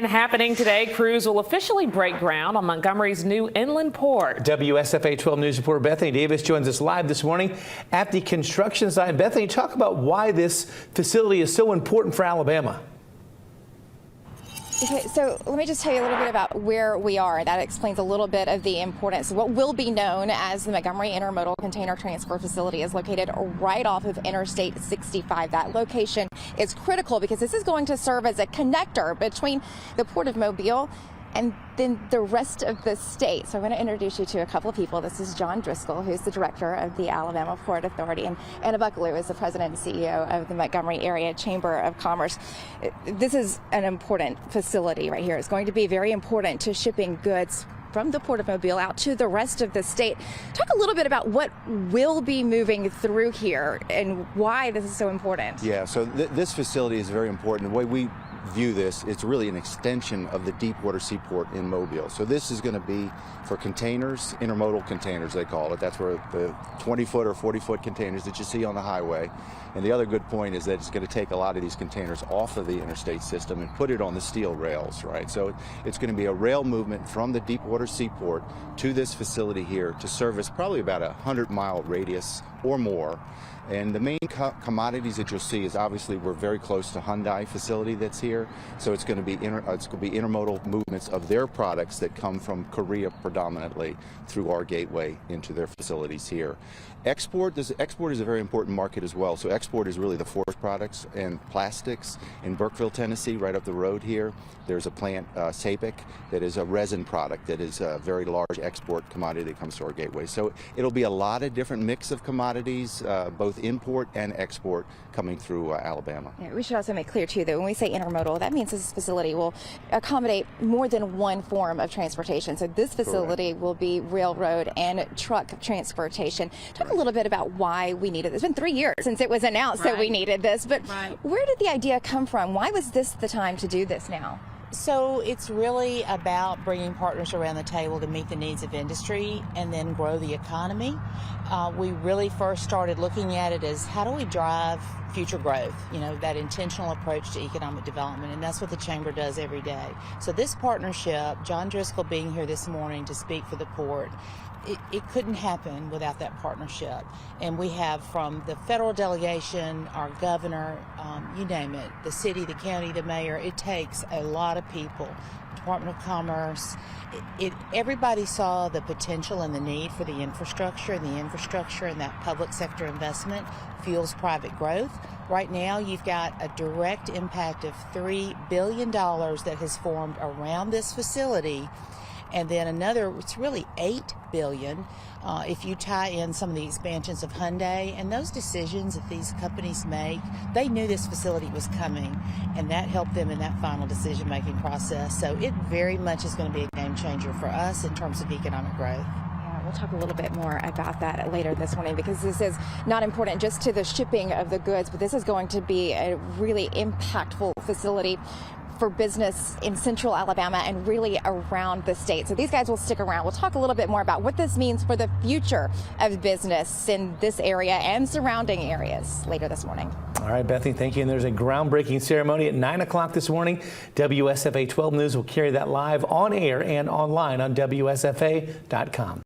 And happening today, crews will officially break ground on Montgomery's new inland port. WSFA 12 News reporter Bethany Davis joins us live this morning at the construction site. Bethany, talk about why this facility is so important for Alabama. Okay, so let me just tell you a little bit about where we are. That explains a little bit of the importance. What will be known as the Montgomery Intermodal Container Transfer Facility is located right off of Interstate 65. That location is critical because this is going to serve as a connector between the Port of Mobile and then the rest of the state. So I'm going to introduce you to a couple of people. This is John Driscoll, who's the director of the Alabama Port Authority, and Anna Buckaloo is the president and CEO of the Montgomery Area Chamber of Commerce. This is an important facility right here. It's going to be very important to shipping goods from the Port of Mobile out to the rest of the state. Talk a little bit about what will be moving through here and why this is so important. Yeah, so this facility is very important. The way we view this, it's really an extension of the deepwater seaport in Mobile. So this is going to be for containers, intermodal containers they call it. That's where the 20-foot or 40-foot containers that you see on the highway. And the other good point is that it's going to take a lot of these containers off of the interstate system and put it on the steel rails, right? So it's going to be a rail movement from the deepwater seaport to this facility here to service probably about a 100-mile radius or more. And the main commodities that you'll see is obviously we're very close to Hyundai facility that's here. So it's going to be intermodal movements of their products that come from Korea predominantly through our gateway into their facilities here. Export is a very important market as well. So export is really the forest products and plastics in Burkeville, Tennessee, right up the road here. There's a plant, Sabic, that is a resin product that is a very large export commodity that comes to our gateway. So it'll be a lot of different mix of commodities, both import and export coming through Alabama. Yeah, we should also make clear too that when we say intermodal, that means this facility will accommodate more than one form of transportation. So this facility will be railroad and truck transportation. Talk a little bit about why we needed this. It's been 3 years since it was announced that we needed this, but where did the idea come from? Why was this the time to do this now? So it's really about bringing partners around the table to meet the needs of industry and then grow the economy. We really first started looking at it as how do we drive future growth, that intentional approach to economic development, and that's what the Chamber does every day. So this partnership, John Driscoll being here this morning to speak for the port, it couldn't happen without that partnership. And we have from the federal delegation, our governor, you name it, the city, the county, the mayor, it takes a lot of people. Department of Commerce, everybody saw the potential and the need for the infrastructure, and that public sector investment fuels private growth. Right now, you've got a direct impact of $3 billion that has formed around this facility. And then another, it's really $8 billion if you tie in some of the expansions of Hyundai. And those decisions that these companies make, they knew this facility was coming, and that helped them in that final decision-making process. So it very much is going to be a game changer for us in terms of economic growth. We'll talk a little bit more about that later this morning, because this is not important just to the shipping of the goods, but this is going to be a really impactful facility for business in central Alabama and really around the state. So these guys will stick around. We'll talk a little bit more about what this means for the future of business in this area and surrounding areas later this morning. All right, Bethany, thank you. And there's a groundbreaking ceremony at 9 o'clock this morning. WSFA 12 News will carry that live on air and online on WSFA.com.